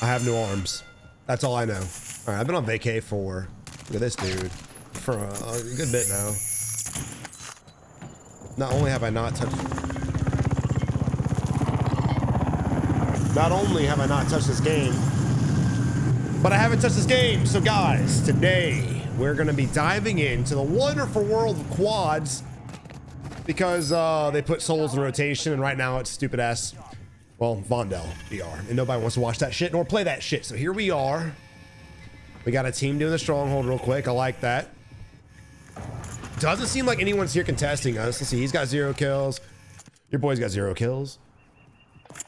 I have no arms. That's all I know. All right, I've been on vacay for, look at this dude, for a good bit now. Not only have I not touched this game, but I haven't touched this game. So guys, today we're gonna be diving into the wonderful world of quads because they put souls in rotation, and right now it's stupid ass, well, Vondel VR, and nobody wants to watch that shit nor play that shit. So here we are. We got a team doing the Stronghold real quick. I like that. Doesn't seem like anyone's here contesting us. Let's see, he's got 0 kills. Your boy's got 0 kills.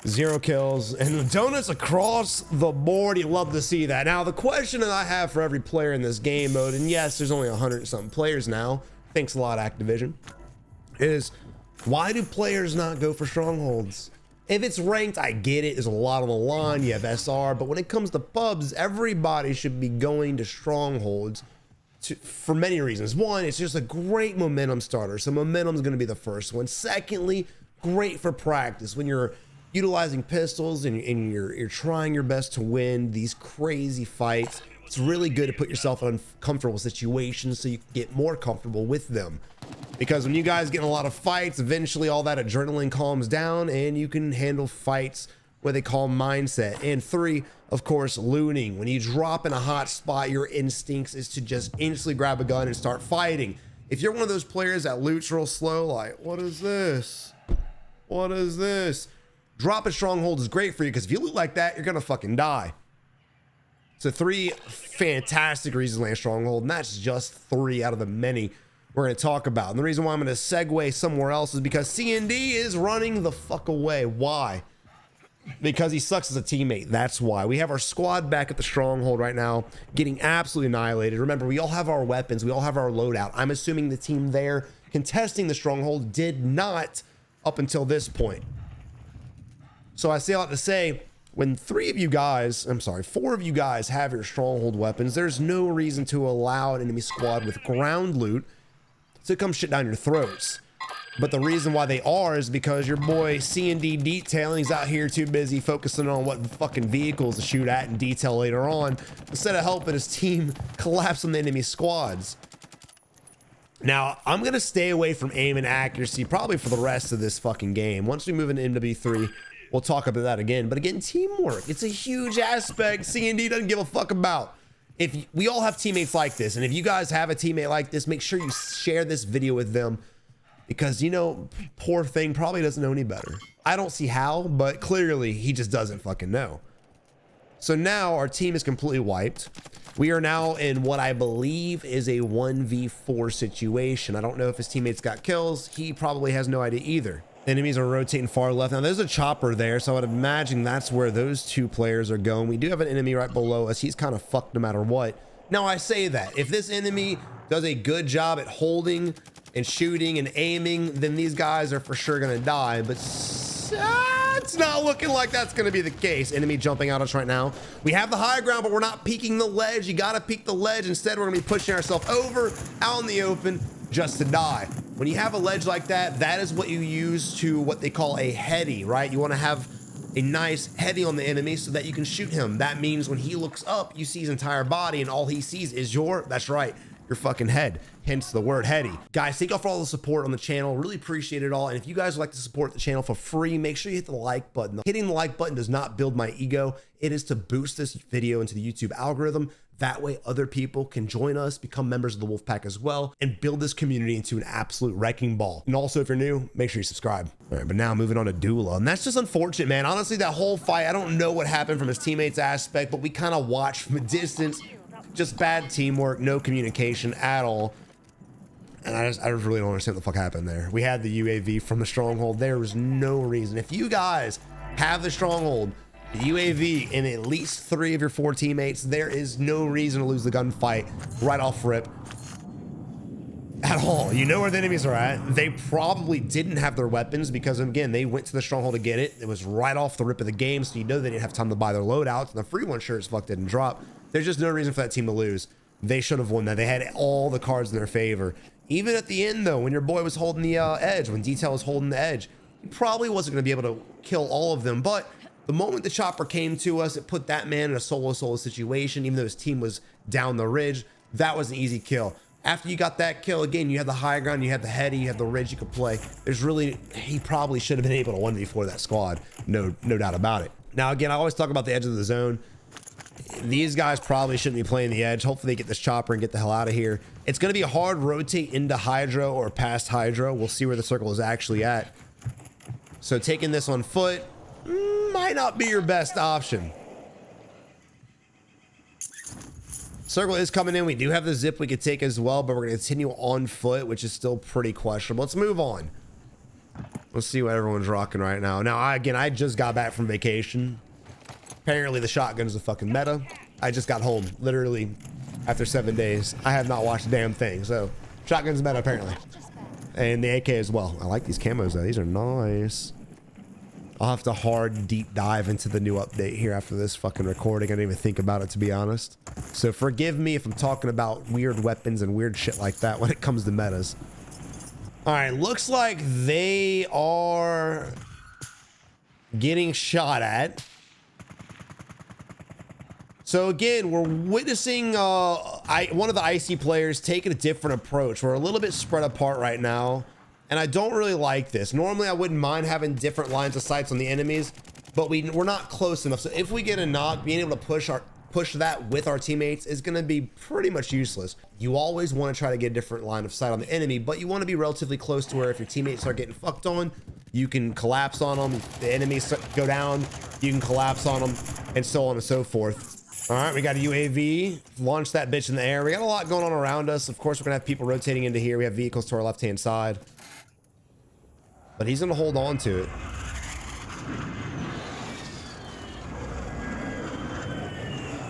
0 kills. And donuts across the board. You love to see that. Now, the question that I have for every player in this game mode, and yes, there's only 100-something players now. Thanks a lot, Activision. Is why do players not go for Strongholds? If it's ranked, I get it. There's a lot on the line. You have SR. But when it comes to pubs, everybody should be going to Strongholds for many reasons. One, it's just a great momentum starter. So momentum is going to be the first one. Secondly, great for practice when you're utilizing pistols and you're trying your best to win these crazy fights. It's really good to put yourself in uncomfortable situations so you can get more comfortable with them. Because when you guys get in a lot of fights, eventually all that adrenaline calms down and you can handle fights what they call mindset. And 3, of course, looting. When you drop in a hot spot, your instincts is to just instantly grab a gun and start fighting. If you're one of those players that loots real slow, like, what is this? What is this? Dropping Stronghold is great for you because if you loot like that, you're gonna fucking die. So 3 fantastic reasons to land Stronghold, and that's just 3 out of the many we're going to talk about. And the reason why I'm going to segue somewhere else is because CND is running the fuck away. Why? Because he sucks as a teammate. That's why. We have our squad back at the Stronghold right now, getting absolutely annihilated. Remember, we all have our weapons. We all have our loadout. I'm assuming the team there contesting the Stronghold did not up until this point. So I say a lot to say, when 4 of you guys have your Stronghold weapons, there's no reason to allow an enemy squad with ground loot to come shit down your throats. But the reason why they are is because your boy C&D Detailing's out here too busy focusing on what fucking vehicles to shoot at and detail later on, instead of helping his team collapse on the enemy squads. Now, I'm gonna stay away from aim and accuracy probably for the rest of this fucking game. Once we move into MW3, we'll talk about that again. But again, teamwork, it's a huge aspect C&D doesn't give a fuck about. If we all have teammates like this, and if you guys have a teammate like this, make sure you share this video with them, because, you know, poor thing probably doesn't know any better. I don't see how, but clearly he just doesn't fucking know. So now our team is completely wiped. We are now in what I believe is a 1v4 situation. I don't know if his teammates got kills. He probably has no idea either. Enemies are rotating far left. Now there's a chopper there, so I would imagine that's where those 2 players are going. We do have an enemy right below us. He's kind of fucked no matter what. Now I say that if this enemy does a good job at holding and shooting and aiming, then these guys are for sure gonna die. But it's not looking like that's gonna be the case. Enemy jumping out at us right now. We have the high ground, but we're not peeking the ledge. You gotta peek the ledge. Instead, we're gonna be pushing ourselves over out in the open just to die. When you have a ledge like that, that is what you use to what they call a heady, right? You want to have a nice heady on the enemy so that you can shoot him. That means when he looks up, you see his entire body, and all he sees is that's right, your fucking head. Hence the word heady. Guys, thank y'all for all the support on the channel. Really appreciate it all. And if you guys would like to support the channel for free, make sure you hit the like button. Hitting the like button does not build my ego. It is to boost this video into the YouTube algorithm. That way other people can join us, become members of the Wolfpack as well, and build this community into an absolute wrecking ball. And also, if you're new, make sure you subscribe. All right, but now moving on to Dula. And that's just unfortunate, man. Honestly, that whole fight, I don't know what happened from his teammates aspect, but we kind of watched from a distance. Just bad teamwork, no communication at all. And I just really don't understand what the fuck happened there. We had the UAV from the Stronghold. There was no reason. If you guys have the Stronghold, the UAV, and at least 3 of your 4 teammates, there is no reason to lose the gunfight right off rip at all. You know where the enemies are at. They probably didn't have their weapons because, again, they went to the Stronghold to get it. It was right off the rip of the game, so you know they didn't have time to buy their loadouts, and the free one sure as fuck didn't drop. There's just no reason for that team to lose. They should have won that. They had all the cards in their favor. Even at the end, though, when your boy was holding the edge, when Detail was holding the edge, he probably wasn't going to be able to kill all of them, but The moment the chopper came to us, it put that man in a solo situation, even though his team was down the ridge. That was an easy kill. After you got that kill, again, you had the high ground, you had the heady, you had the ridge you could play. There's really, he probably should have been able to 1v4 that squad. No doubt about it. Now, again, I always talk about the edge of the zone. These guys probably shouldn't be playing the edge. Hopefully they get this chopper and get the hell out of here. It's going to be a hard rotate into hydro or past hydro. We'll see where the circle is actually at. So taking this on foot might not be your best option. Circle is coming in. We do have the zip we could take as well, but we're going to continue on foot, which is still pretty questionable. Let's move on. Let's see what everyone's rocking right now. Now, I just got back from vacation. Apparently, the shotgun is a fucking meta. I just got home, literally, after 7 days. I have not watched a damn thing, so shotgun's meta, apparently. And the AK as well. I like these camos, though. These are nice. I'll have to hard deep dive into the new update here after this fucking recording. I didn't even think about it, to be honest. So forgive me if I'm talking about weird weapons and weird shit like that when it comes to metas. All right, looks like they are getting shot at. So again, we're witnessing one of the IC players taking a different approach. We're a little bit spread apart right now. And I don't really like this. Normally, I wouldn't mind having different lines of sights on the enemies, but we're not close enough. So if we get a knock, being able to push that with our teammates is going to be pretty much useless. You always want to try to get a different line of sight on the enemy, but you want to be relatively close to where if your teammates start getting fucked on, you can collapse on them. If the enemies go down, you can collapse on them, and so on and so forth. All right, we got a UAV. Launch that bitch in the air. We got a lot going on around us. Of course, we're going to have people rotating into here. We have vehicles to our left-hand side. But he's going to hold on to it.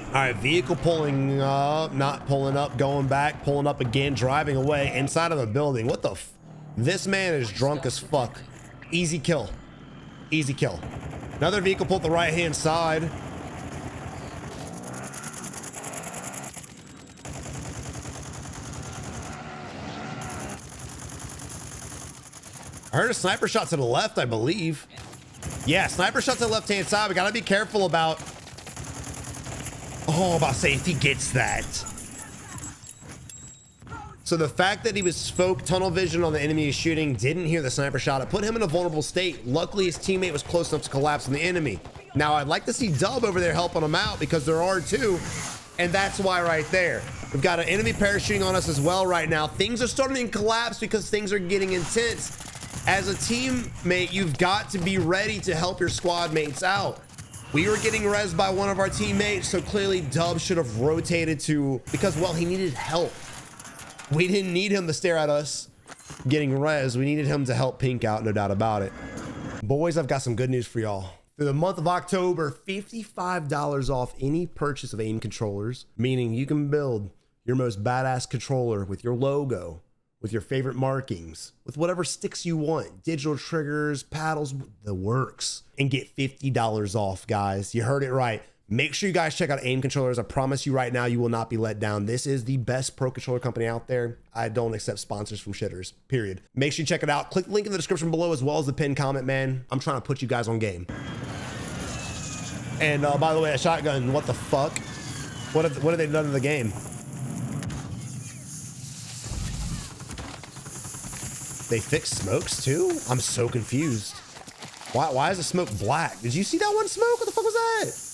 All right, vehicle pulling up, not pulling up, going back, pulling up again, driving away inside of a building. What the f? This man is drunk as fuck. Easy kill. Easy kill. Another vehicle pulled the right-hand side. I heard a sniper shot to the left, I believe. Yeah, sniper shot to the left-hand side. We got to be careful about... Oh, I'm about to say, if he gets that. So the fact that he was spoke tunnel vision on the enemy he's shooting, didn't hear the sniper shot, it put him in a vulnerable state. Luckily, his teammate was close enough to collapse on the enemy. Now, I'd like to see Dub over there helping him out because there are two, and that's why right there. We've got an enemy parachuting on us as well right now. Things are starting to collapse because things are getting intense. As a teammate, you've got to be ready to help your squad mates out. We were getting rezzed by one of our teammates, so clearly Dub should have rotated to, because, well, he needed help. We didn't need him to stare at us getting rezzed. We needed him to help Pink out, no doubt about it. Boys, I've got some good news for y'all. Through the month of October, $55 off any purchase of AIM controllers, meaning you can build your most badass controller with your logo, with your favorite markings, with whatever sticks you want, digital triggers, paddles, the works, and get $50 off, guys. You heard it right. Make sure you guys check out AIM controllers. I promise you right now, you will not be let down. This is the best pro controller company out there. I don't accept sponsors from shitters, period. Make sure you check it out. Click the link in the description below as well as the pinned comment, man. I'm trying to put you guys on game. And by the way, a shotgun, what the fuck? What have they done in the game? They fixed smokes too? I'm so confused. Why is the smoke black? Did you see that one smoke? What the fuck was that?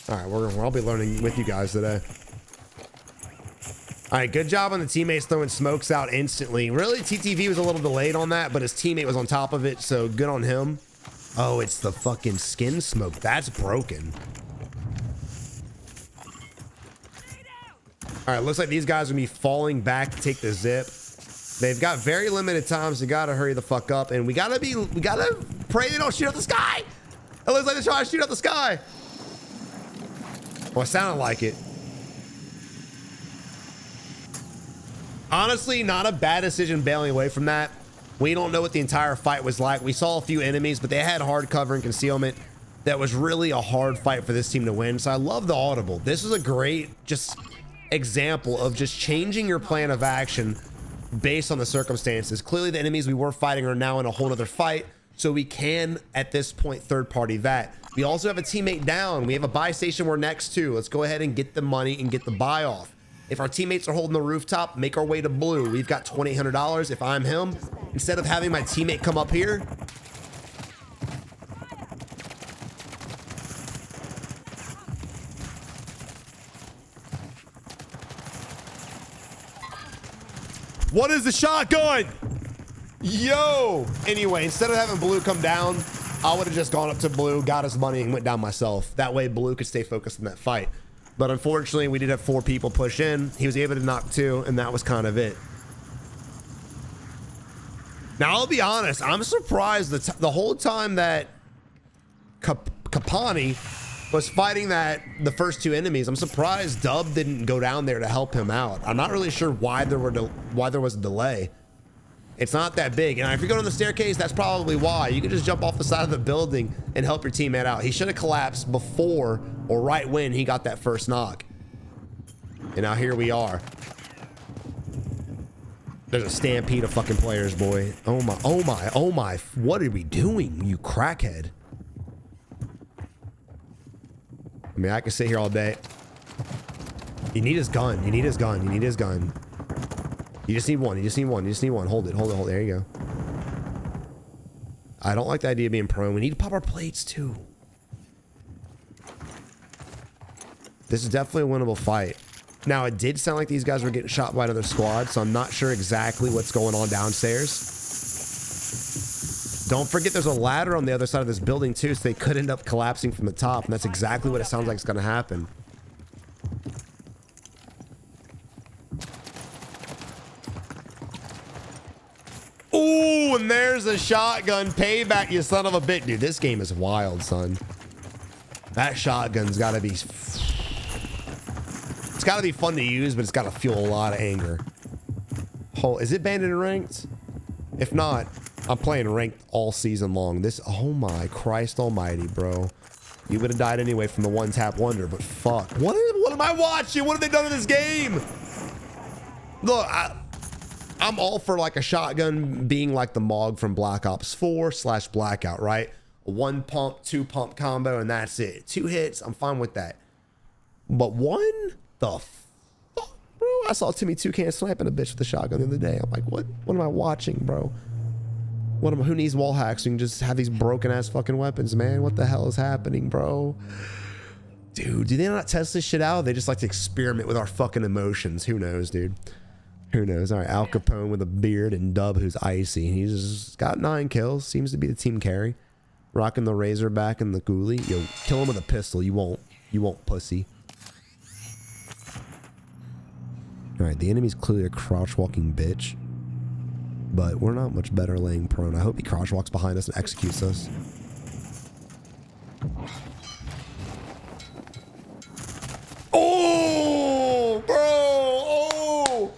All right, I'll be learning with you guys today. All right, good job on the teammates throwing smokes out instantly. Really, TTV was a little delayed on that, but his teammate was on top of it, so good on him. Oh, it's the fucking skin smoke. That's broken. All right, looks like these guys are gonna be falling back to take the zip. They've got very limited time, so you gotta hurry the fuck up, and we gotta pray they don't shoot out the sky. It looks like they're trying to shoot out the sky. Well, it sounded like it. Honestly, not a bad decision bailing away from that. We don't know what the entire fight was like. We saw a few enemies, but they had hard cover and concealment. That was really a hard fight for this team to win. So I love the audible. This is a great just example of just changing your plan of action based on the circumstances. Clearly the enemies we were fighting are now in a whole nother fight. so we can, at this point, third party that. We also have a teammate down. We have a buy station we're next to. Let's go ahead and get the money and get the buy off. If our teammates are holding the rooftop, make our way to blue. We've got $2,800. If I'm him, instead of having my teammate come up here, what is the shotgun? Yo! Anyway, instead of having blue come down, I would have just gone up to blue, got his money, and went down myself. That way blue could stay focused on that fight. But unfortunately, we did have 4 people push in. He was able to knock 2, and that was kind of it. Now, I'll be honest. I'm surprised the whole time that Kapani was fighting the first 2 enemies, I'm surprised Dub didn't go down there to help him out. I'm not really sure why there was a delay. It's not that big. And if you go down the staircase, that's probably why. You can just jump off the side of the building and help your teammate out. He should have collapsed before or right when he got that first knock. And now here we are. There's a stampede of fucking players, boy. Oh my, oh my, oh my. What are we doing, you crackhead? I mean, I can sit here all day. You need his gun. You need his gun. You need his gun. You just need one. You just need one. You just need one. Hold it. Hold it. Hold it. There you go. I don't like the idea of being prone. We need to pop our plates too. This is definitely a winnable fight. Now, it did sound like these guys were getting shot by another squad, so I'm not sure exactly what's going on downstairs. Don't forget there's a ladder on the other side of this building too, so they could end up collapsing from the top, and that's exactly what it sounds like is going to happen. Ooh, and there's a shotgun payback, you son of a bitch. Dude, this game is wild, son. That shotgun's got to be... It's got to be fun to use, but it's got to fuel a lot of anger. Oh, is it banded and ranked? If not, I'm playing ranked all season long. This... Oh my Christ almighty, bro. You would have died anyway from the one-tap wonder, but fuck. What am I watching? What have they done in this game? Look, I'm all for like a shotgun being like the MOG from Black Ops 4/Blackout, right? A 1 pump, 2 pump combo, and that's it. 2 hits, I'm fine with that. But one, the fuck, bro? I saw Timmy Toucan sniping a bitch with a shotgun the other day. I'm like, what am I watching, bro? Who needs wall hacks? So you can just have these broken ass fucking weapons, man. What the hell is happening, bro? Dude, do they not test this shit out? They just like to experiment with our fucking emotions. Who knows, dude? Who knows? All right, Al Capone with a beard and Dub who's icy. He's got 9 kills. Seems to be the team carry. Rocking the Razorback and the Ghoulie. Yo, kill him with a pistol. You won't, pussy. All right, the enemy's clearly a crouch walking bitch. But we're not much better laying prone. I hope he crouch walks behind us and executes us. Oh, bro. Oh.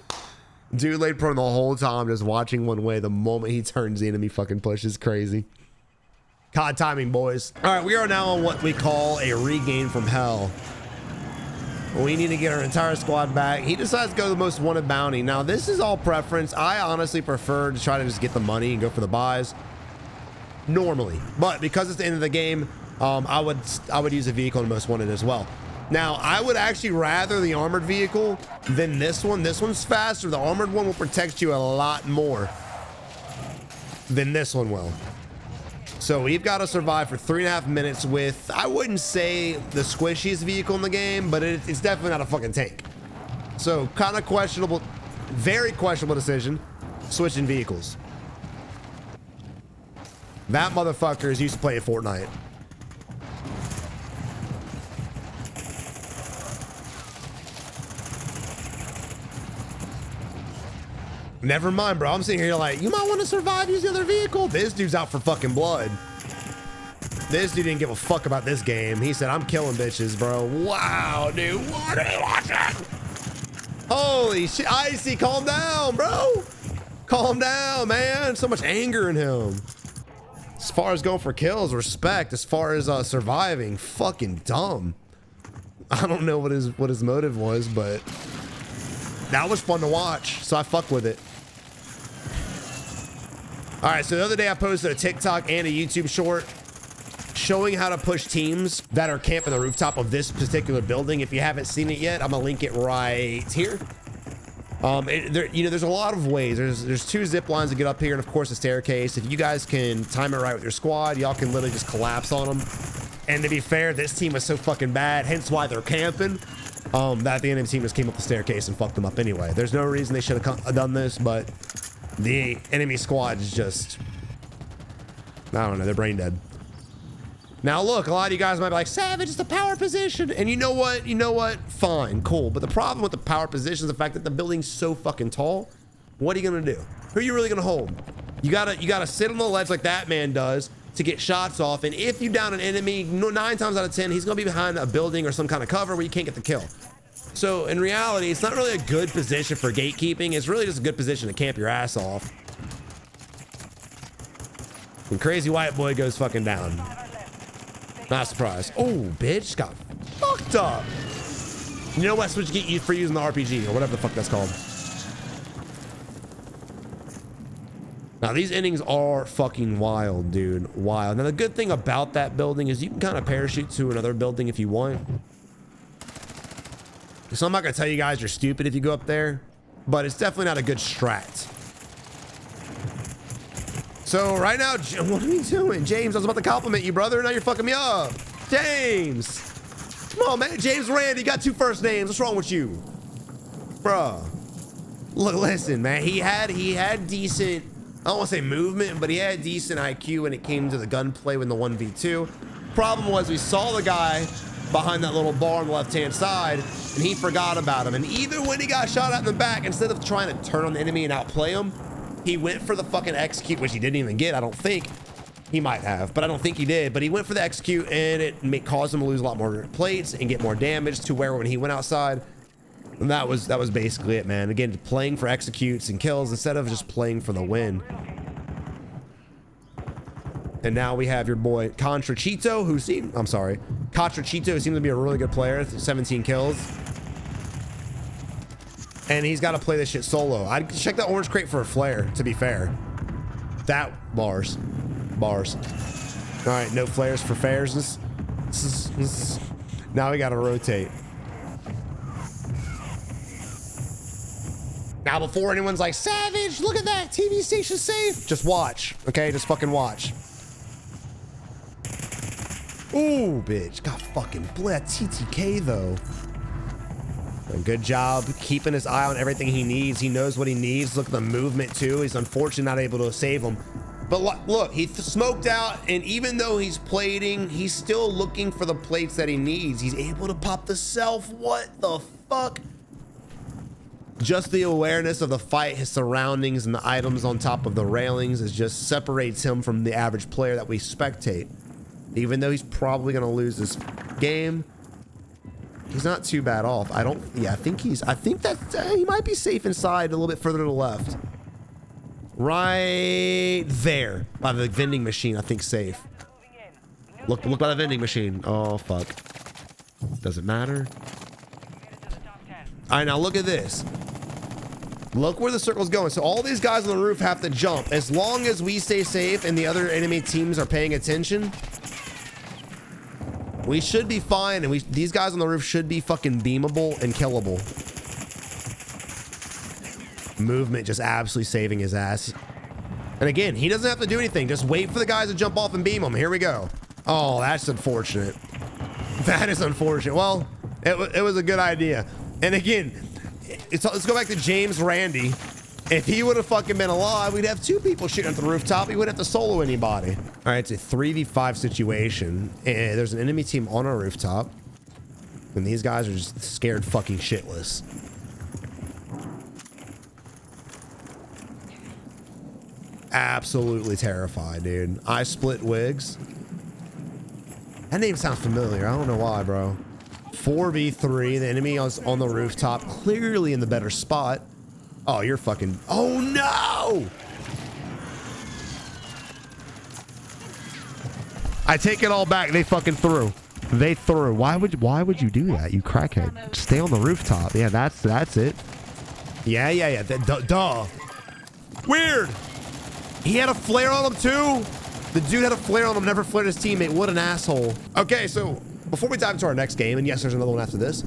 Dude laid prone the whole time, just watching one way. The moment he turns, the enemy fucking pushes. Crazy. COD timing, boys. All right, we are now on what we call a regain from hell. We need to get our entire squad back. He decides to go to the most wanted bounty. Now, this is all preference. I honestly prefer to try to just get the money and go for the buys normally. But because it's the end of the game, I would use a vehicle in most wanted as well. Now, I would actually rather the armored vehicle than this one. This one's faster. The armored one will protect you a lot more than this one will. So we've got to survive for 3.5 minutes with, I wouldn't say the squishiest vehicle in the game, but it's definitely not a fucking tank. So kind of questionable, very questionable decision, switching vehicles. That motherfucker is used to playing Fortnite. Never mind, bro. I'm sitting here like, you might want to survive, use the other vehicle. This dude's out for fucking blood. This dude didn't give a fuck about this game. He said, I'm killing bitches, bro. Wow, dude. What are you watching? Holy shit. Icy, calm down, bro. Calm down, man. So much anger in him. As far as going for kills, respect. As far as surviving, fucking dumb. I don't know what his motive was, but that was fun to watch, so I fuck with it. All right, so the other day I posted a TikTok and a YouTube short showing how to push teams that are camping the rooftop of this particular building. If you haven't seen it yet, I'm gonna link it right here. There's a lot of ways. There's 2 zip lines to get up here, and of course a staircase. If you guys can time it right with your squad, y'all can literally just collapse on them. And to be fair, this team was so fucking bad, hence why they're camping, that the enemy team just came up the staircase and fucked them up anyway. There's no reason they should have done this, but the enemy squad is just, I don't know, they're brain dead. Now look, a lot of you guys might be like, Savage, it's the power position. And you know what? Fine, cool. But the problem with the power position is the fact that the building's so fucking tall. What are you gonna do? Who are you really gonna hold? You gotta sit on the ledge like that man does to get shots off. And if you down an enemy, 9 times out of 10, he's gonna be behind a building or some kind of cover where you can't get the kill. So in reality, it's not really a good position for gatekeeping. It's really just a good position to camp your ass off. And crazy white boy goes fucking down. Not surprised. Oh, bitch got fucked up. You know what? Switch get you for using the RPG or whatever the fuck that's called. Now these innings are fucking wild, dude. Wild. Now the good thing about that building is you can kind of parachute to another building if you want. So I'm not gonna tell you guys you're stupid if you go up there, but it's definitely not a good strat. So right now, what are you doing? James, I was about to compliment you, brother. Now you're fucking me up. James. Come on, man. James Randy, you got 2 first names. What's wrong with you? Bruh. Look, listen, man. He had decent, I don't want to say movement, but he had decent IQ when it came to the gunplay with the 1v2. Problem was we saw the guy behind that little bar on the left-hand side, and he forgot about him. And even when he got shot out in the back, instead of trying to turn on the enemy and outplay him, he went for the fucking execute, which he didn't even get. I don't think he might have, but I don't think he did. But he went for the execute, and it caused him to lose a lot more plates and get more damage to where when he went outside, and that was basically it, man. Again, playing for executes and kills instead of just playing for the win. And now we have your boy Contrachito, who seemed, I'm sorry, Contrachito seems to be a really good player. 17 kills. And he's got to play this shit solo. I'd check that orange crate for a flare, to be fair. That bars. All right, no flares for fairs. Now we got to rotate. Now, before anyone's like, Savage, look at that TV station safe. Just watch, okay? Just fucking watch. Ooh, bitch. Got fucking bled. TTK, though. And good job keeping his eye on everything he needs. He knows what he needs. Look at the movement, too. He's unfortunately not able to save him. But look, he smoked out, and even though he's plating, he's still looking for the plates that he needs. He's able to pop the self. What the fuck? Just the awareness of the fight, his surroundings, and the items on top of the railings is just separates him from the average player that we spectate. Even though he's probably going to lose this game, he's not too bad off. I think that he might be safe inside a little bit further to the left. Right there by the vending machine, I think safe. Look by the vending machine. Oh, fuck. Does it matter? All right, now look at this. Look where the circle's going. So all these guys on the roof have to jump. As long as we stay safe and the other enemy teams are paying attention, we should be fine. And these guys on the roof should be fucking beamable and killable. Movement just absolutely saving his ass. And again, he doesn't have to do anything. Just wait for the guys to jump off and beam him. Here we go. Oh, that's unfortunate. That is unfortunate. Well, it was a good idea. And again, let's go back to James Randy. If he would have fucking been alive, we'd have 2 people shooting at the rooftop. He wouldn't have to solo anybody. All right, it's a 3v5 situation. And there's an enemy team on our rooftop. And these guys are just scared fucking shitless. Absolutely terrified, dude. I split wigs. That name sounds familiar. I don't know why, bro. 4v3. The enemy is on the rooftop, clearly in the better spot. Oh, you're fucking... Oh, no! I take it all back. They fucking threw. They threw. Why would you do that, you crackhead? Stay on the rooftop. Yeah, that's it. Yeah. Duh. Weird. He had a flare on him too. The dude had a flare on him, never flared his teammate. What an asshole. Okay, so before we dive into our next game, and yes, there's another one after this,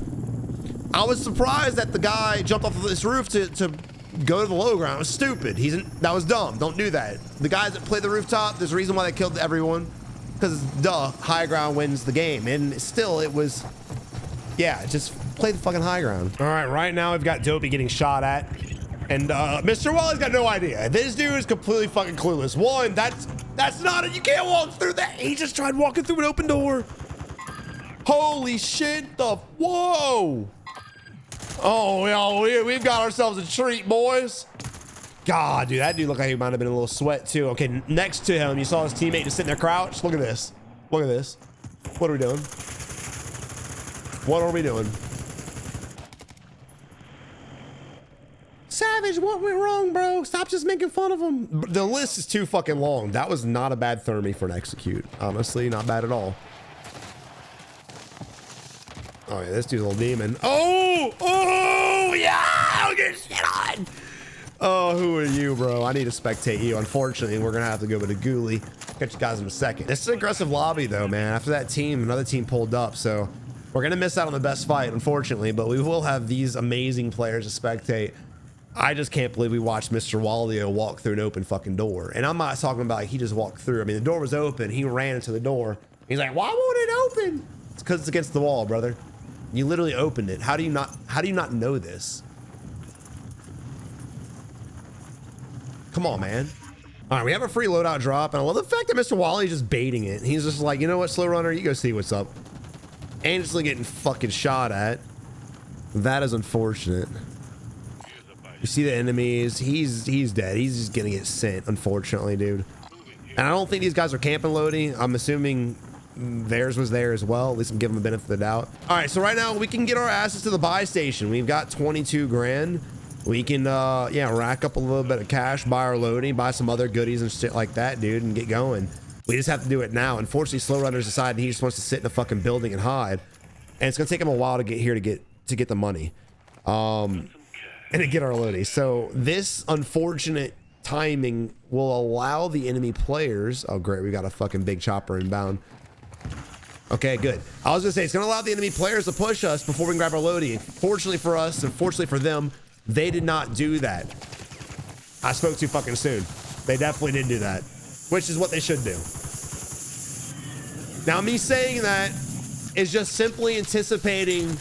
I was surprised that the guy jumped off of this roof to go to the low ground. It was stupid. That was dumb. Don't do that. The guys that play the rooftop, there's a reason why they killed everyone. Because, duh, high ground wins the game. And still, it was, yeah, just play the fucking high ground. All right now we've got Dopey getting shot at. And Mr. Wally's got no idea. This dude is completely fucking clueless. One, that's not it. You can't walk through that. He just tried walking through an open door. Holy shit, whoa. Oh, yo, we've got ourselves a treat, boys. God, dude, that dude looked like he might have been in a little sweat too. Okay, next to him, you saw his teammate just sitting there crouched. Look at this. Look at this. What are we doing? What are we doing? Savage, what went wrong, bro? Stop just making fun of him. The list is too fucking long. That was not a bad thermi for an execute. Honestly, not bad at all. Oh yeah, this dude's a little demon. Oh, yeah, I'll get shit on. Oh, who are you, bro? I need to spectate you. Unfortunately, we're gonna have to go with a ghoulie. Catch you guys in a second. This is an aggressive lobby though, man. After that team, another team pulled up, so we're gonna miss out on the best fight, unfortunately, but we will have these amazing players to spectate. I just can't believe we watched Mr. Wallio walk through an open fucking door. And I'm not talking about like he just walked through. I mean, the door was open. He ran into the door. He's like, why won't it open? It's because it's against the wall, brother. You literally opened it. How do you not know this? Come on, man. All right, we have a free loadout drop, and I love the fact that Mr. Wally is just baiting it. He's just like, you know what, slow runner, you go see what's up. And just getting fucking shot at. That is unfortunate. You see the enemies. He's dead. He's just gonna get sent, unfortunately, dude. And I don't think these guys are camping loading. I'm assuming theirs was there as well. At least I'm giving them the benefit of the doubt. All right, so right now we can get our asses to the buy station. We've got 22 grand. We can, yeah, rack up a little bit of cash, buy our loading, buy some other goodies and shit like that, dude, and get going. We just have to do it now. Unfortunately, Slow Runner's decided he just wants to sit in a fucking building and hide. And it's gonna take him a while to get here to get the money. And to get our loading. So this unfortunate timing will allow the enemy players. Oh, great. We got a fucking big chopper inbound. Okay, good. I was gonna say, it's gonna allow the enemy players to push us before we can grab our loading. Fortunately for us, and fortunately for them, they did not do that. I spoke too fucking soon. They definitely didn't do that, which is what they should do. Now, me saying that is just simply anticipating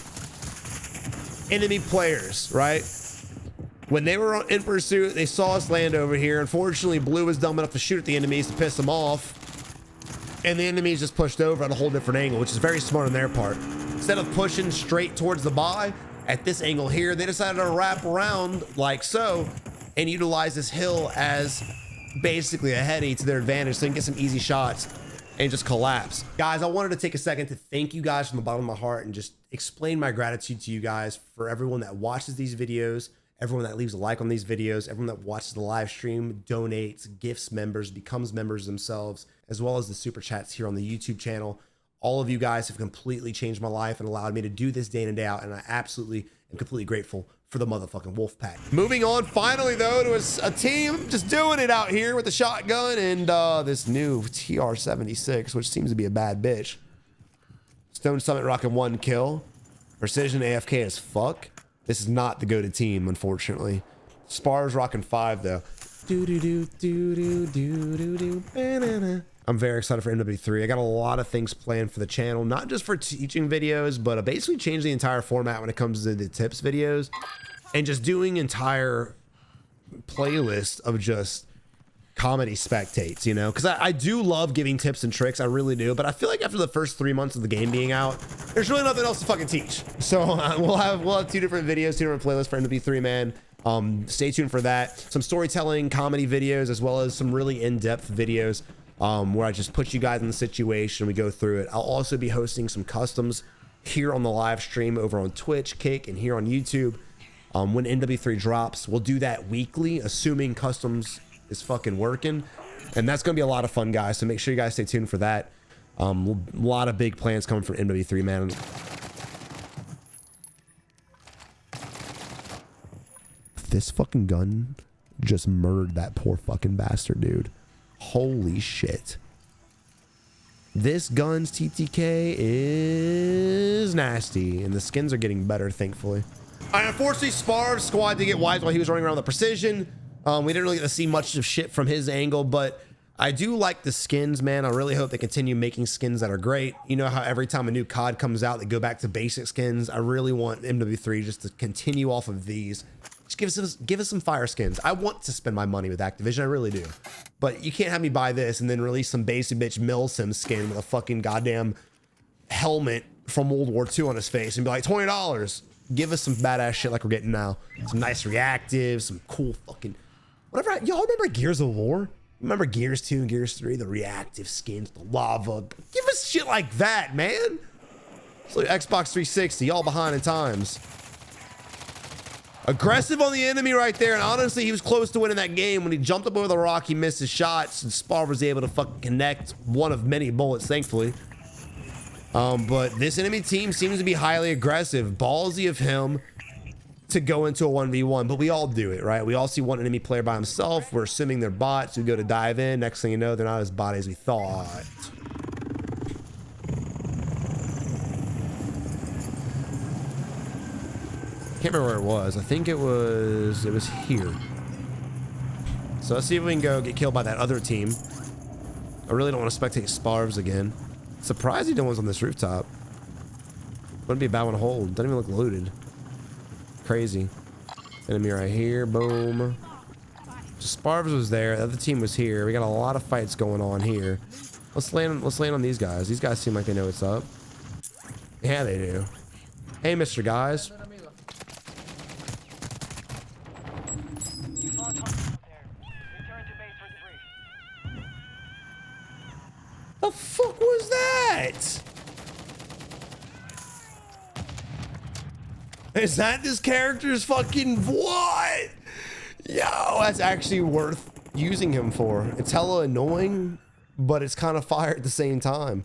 enemy players, right? When they were in pursuit, they saw us land over here. Unfortunately, Blue was dumb enough to shoot at the enemies to piss them off. And the enemies just pushed over at a whole different angle, which is very smart on their part. Instead of pushing straight towards the buy at this angle here, they decided to wrap around like so and utilize this hill as basically a heady to their advantage so they can get some easy shots and just collapse. Guys, I wanted to take a second to thank you guys from the bottom of my heart and just explain my gratitude to you guys for everyone that watches these videos, everyone that leaves a like on these videos, everyone that watches the live stream, donates, gifts members, becomes members themselves, as well as the super chats here on the YouTube channel. All of you guys have completely changed my life and allowed me to do this day in and day out, and I absolutely am completely grateful for the motherfucking wolf pack. Moving on finally though to a team just doing it out here with the shotgun and this new TR-76, which seems to be a bad bitch. Stone Summit rocking 1 kill. Precision AFK as fuck. This is not the go-to team, unfortunately. Spar's rocking 5 though. I'm very excited for MW3. I got a lot of things planned for the channel, not just for teaching videos, but I basically changed the entire format when it comes to the tips videos and just doing entire playlists of just comedy spectates, you know, because I do love giving tips and tricks. I really do. But I feel like after the first 3 months of the game being out, there's really nothing else to fucking teach. So we'll have 2 different videos, 2 different playlists for MW3, man. Stay tuned for that. Some storytelling comedy videos, as well as some really in-depth videos where I just put you guys in the situation. We go through it. I'll also be hosting some customs here on the live stream over on Twitch, Kick, and here on YouTube. When MW3 drops, we'll do that weekly, assuming customs is fucking working, and that's gonna be a lot of fun, guys, so make sure you guys stay tuned for that. A lot of big plans coming from MW3, man. This fucking gun just murdered that poor fucking bastard, dude. Holy shit. This gun's TTK is nasty, and the skins are getting better, thankfully. All right, unfortunately, Sparv's squad did get wiped while he was running around the precision. We didn't really get to see much of shit from his angle, but I do like the skins, man. I really hope they continue making skins that are great. You know how every time a new COD comes out, they go back to basic skins. I really want MW3 just to continue off of these. Just give us some fire skins. I want to spend my money with Activision, I really do. But you can't have me buy this and then release some basic bitch Milsim skin with a fucking goddamn helmet from World War II on his face and be like, $20. Give us some badass shit like we're getting now. Some nice reactives, some cool fucking whatever. Y'all remember Gears of War? Remember Gears 2 and Gears 3? The reactive skins, the lava. Give us shit like that, man. It's like Xbox 360, y'all behind in times. Aggressive on the enemy right there, and honestly, he was close to winning that game. When he jumped up over the rock, he missed his shots, and Sparv was able to fucking connect one of many bullets, thankfully. But this enemy team seems to be highly aggressive. Ballsy of him to go into a 1v1, but we all do it, right? We all see one enemy player by himself. We're assuming they're bots. We go to dive in. Next thing you know, they're not as bot as we thought. Can't remember where it was. I think it was here. So let's see if we can go get killed by that other team. I really don't want to spectate Sparvs again. Surprised no one's on this rooftop. Wouldn't be a bad one to hold. Doesn't even look looted. Crazy. Enemy right here. Boom. So Sparvs was there. The other team was here. We got a lot of fights going on here. Let's land on these guys. These guys seem like they know what's up. Yeah, they do. Hey, Mr. Guys. The fuck was that? Is that this character's fucking what? Yo, that's actually worth using him for. It's hella annoying, but it's kind of fire at the same time.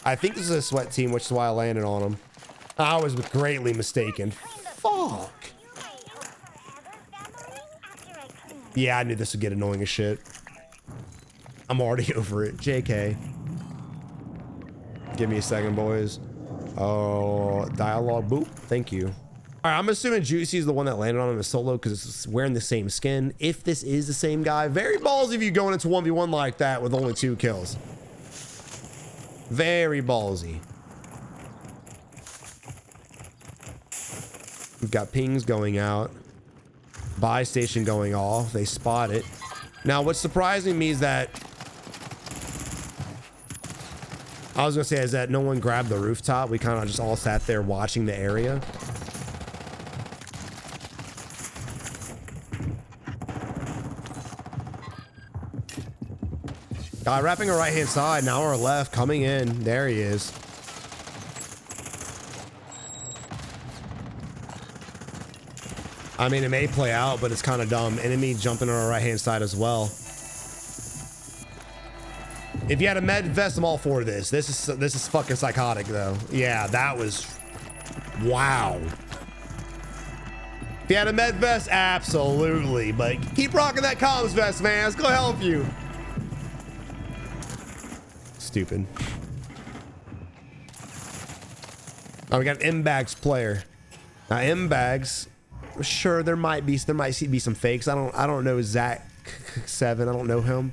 I think this is a sweat team, which is why I landed on him. I was greatly mistaken. Fuck. Yeah, I knew this would get annoying as shit. I'm already over it. JK. Give me a second, boys. Oh, dialogue. Boop. Thank you. All right, I'm assuming Juicy is the one that landed on him as solo because it's wearing the same skin. If this is the same guy, very ballsy of you going into 1v1 like that with only 2 kills. Very ballsy. We've got pings going out. Buy station going off. They spot it. Now, what's surprising me is that I was gonna say is that no one grabbed the rooftop. We kind of just all sat there watching the area. Guy wrapping our right hand side, now our left coming in. There he is. I mean, it may play out, but it's kind of dumb. Enemy jumping on our right hand side as well. If you had a med vest, I'm all for this. This is fucking psychotic though. Yeah, that was wow. If you had a med vest, absolutely. But keep rocking that comms vest, man. It's gonna help you. Stupid. Oh, we got an M-Bags player. Now M-Bags, sure there might be some fakes. I don't know Zach 7. I don't know him.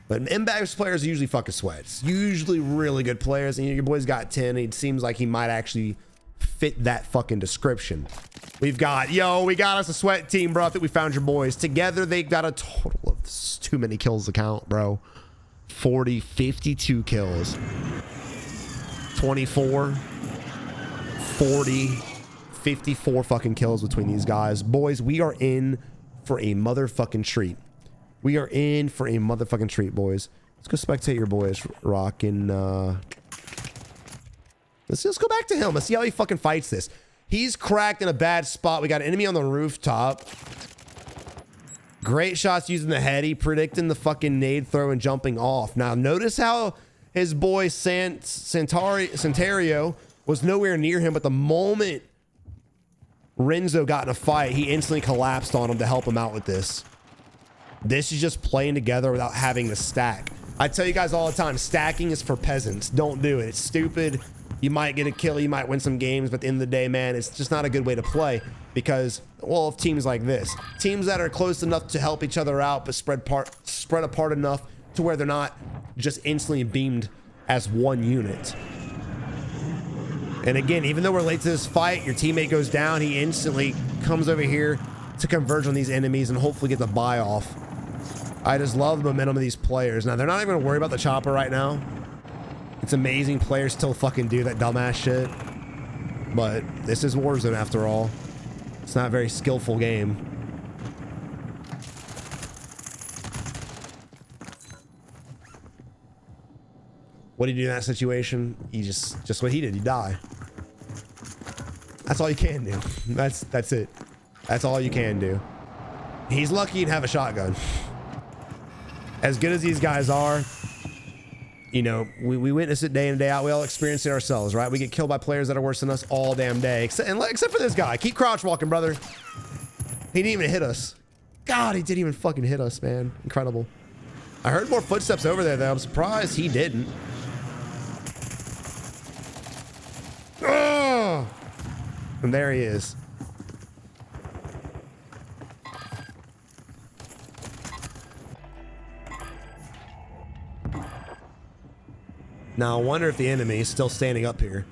But M-Bags players are usually fucking sweats. Usually really good players. And your boy's got 10. And it seems like he might actually fit that fucking description. We got us a sweat team, bro. I think we found your boys. Together, they got a total of too many kills to count, bro. 40, 52 kills. 24, 40, 54 fucking kills between these guys. Boys, we are in for a motherfucking treat. We are in for a motherfucking treat, boys. Let's go spectate your boys rocking. Let's just go back to him. Let's see how he fucking fights this. He's cracked in a bad spot. We got an enemy on the rooftop. Great shots using the heady, predicting the fucking nade throw and jumping off. Now, notice how his boy Santario was nowhere near him, but the moment Renzo got in a fight, he instantly collapsed on him to help him out with this. This is just playing together without having to stack. I tell you guys all the time, stacking is for peasants. Don't do it. It's stupid. You might get a kill, you might win some games, but at the end of the day, man, it's just not a good way to play because, well, of teams like this. Teams that are close enough to help each other out, but spread apart enough to where they're not just instantly beamed as one unit. And again, even though we're late to this fight, your teammate goes down, he instantly comes over here to converge on these enemies and hopefully get the buy off. I just love the momentum of these players. Now, they're not even gonna worry about the chopper right now. It's amazing players still fucking do that dumbass shit. But this is Warzone after all. It's not a very skillful game. What do you do in that situation? You just what he did, you die. That's all you can do. That's it. That's all you can do. He's lucky to have a shotgun. As good as these guys are, you know, we witness it day in and day out. We all experience it ourselves, right? We get killed by players that are worse than us all damn day. Except for this guy. Keep crouch walking, brother. He didn't even hit us. God, he didn't even fucking hit us, man. Incredible. I heard more footsteps over there, though. I'm surprised he didn't. Oh! And there he is. Now, I wonder if the enemy is still standing up here.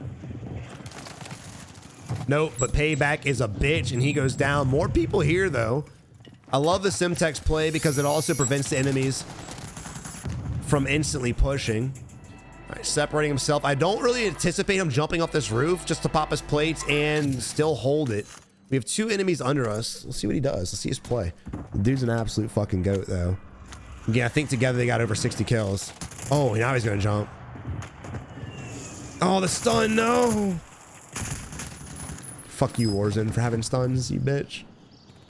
Nope, but Payback is a bitch, and he goes down. More people here, though. I love the Simtex play because it also prevents the enemies from instantly pushing. All right, separating himself. I don't really anticipate him jumping off this roof just to pop his plates and still hold it. We have two enemies under us. Let's see what he does. Let's see his play. The dude's an absolute fucking goat, though. Yeah, I think together they got over 60 kills. Oh, now he's going to jump. Oh, the stun, no. Fuck you, Warzone, for having stuns, you bitch.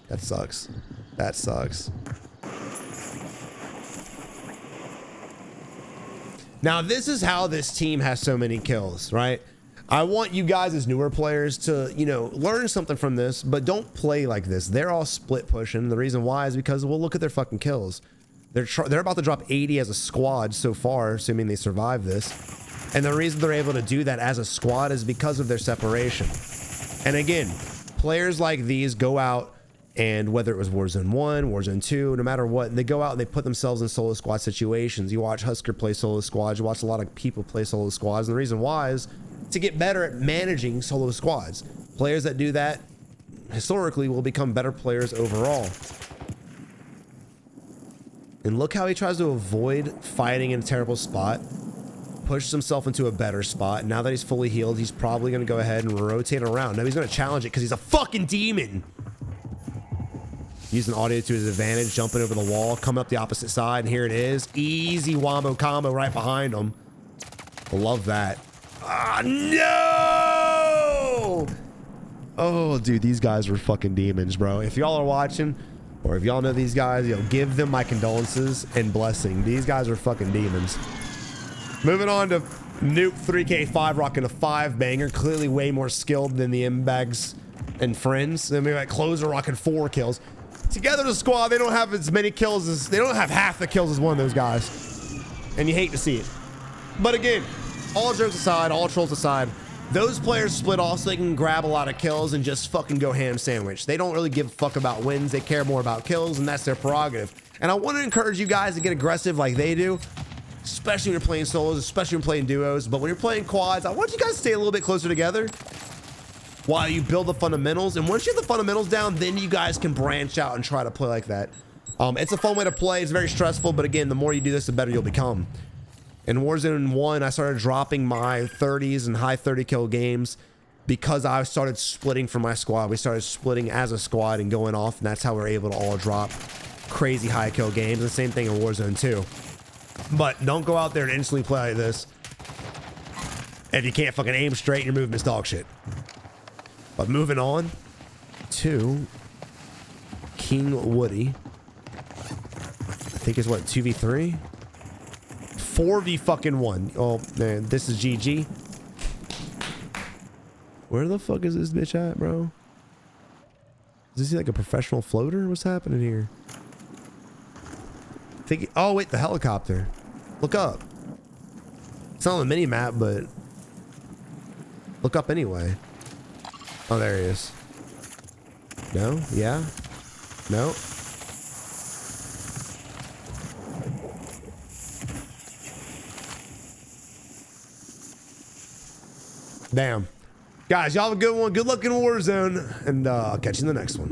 That sucks. That sucks. Now, this is how this team has so many kills, right? I want you guys as newer players to, you know, learn something from this, but don't play like this. They're all split pushing. The reason why is because, well, look at their fucking kills. They're about to drop 80 as a squad so far, assuming they survive this. And the reason they're able to do that as a squad is because of their separation. And again, players like these go out and whether it was Warzone 1, Warzone 2, no matter what, they go out and they put themselves in solo squad situations. You watch Husker play solo squads, you watch a lot of people play solo squads, and the reason why is to get better at managing solo squads. Players that do that historically will become better players overall. And look how he tries to avoid fighting in a terrible spot. Pushed himself into a better spot. Now that he's fully healed, he's probably going to go ahead and rotate around. Now he's going to challenge it because he's a fucking demon. Using audio to his advantage, jumping over the wall, coming up the opposite side, and here it is. Easy wombo combo right behind him. Love that. Ah, no! Oh, dude, these guys were fucking demons, bro. If y'all are watching, or if y'all know these guys, yo, give them my condolences and blessing. These guys are fucking demons. Moving on to Nuke 3K5 rocking a 5-banger. Clearly way more skilled than the M-Bags and friends. Then we got Closer rocking 4 kills. Together the squad, they don't have as many kills as... They don't have half the kills as one of those guys. And you hate to see it. But again, all jokes aside, all trolls aside, those players split off so they can grab a lot of kills and just fucking go ham sandwich. They don't really give a fuck about wins. They care more about kills, and that's their prerogative. And I want to encourage you guys to get aggressive like they do. Especially when you're playing solos, especially when you're playing duos. But when you're playing quads, I want you guys to stay a little bit closer together while you build the fundamentals. And once you have the fundamentals down, then you guys can branch out and try to play like that. It's a fun way to play. It's very stressful, but again, the more you do this, the better you'll become. In Warzone 1, I started dropping my 30s and high 30 kill games because I started splitting from my squad. We started splitting as a squad and going off, and that's how we're able to all drop crazy high kill games. The same thing in Warzone 2. But don't go out there and instantly play like this if you can't fucking aim straight and your movement's dog shit. But moving on to King Woody. I think it's what, 2v3? 4v1. Oh man, this is GG. Where the fuck is this bitch at, bro? Is this like a professional floater? What's happening here? think. Oh wait, the helicopter. Look up. It's not on the mini map, but look up anyway. Oh, there he is. No? Yeah? No? Damn. Guys, y'all have a good one. Good luck in Warzone, and I'll catch you in the next one.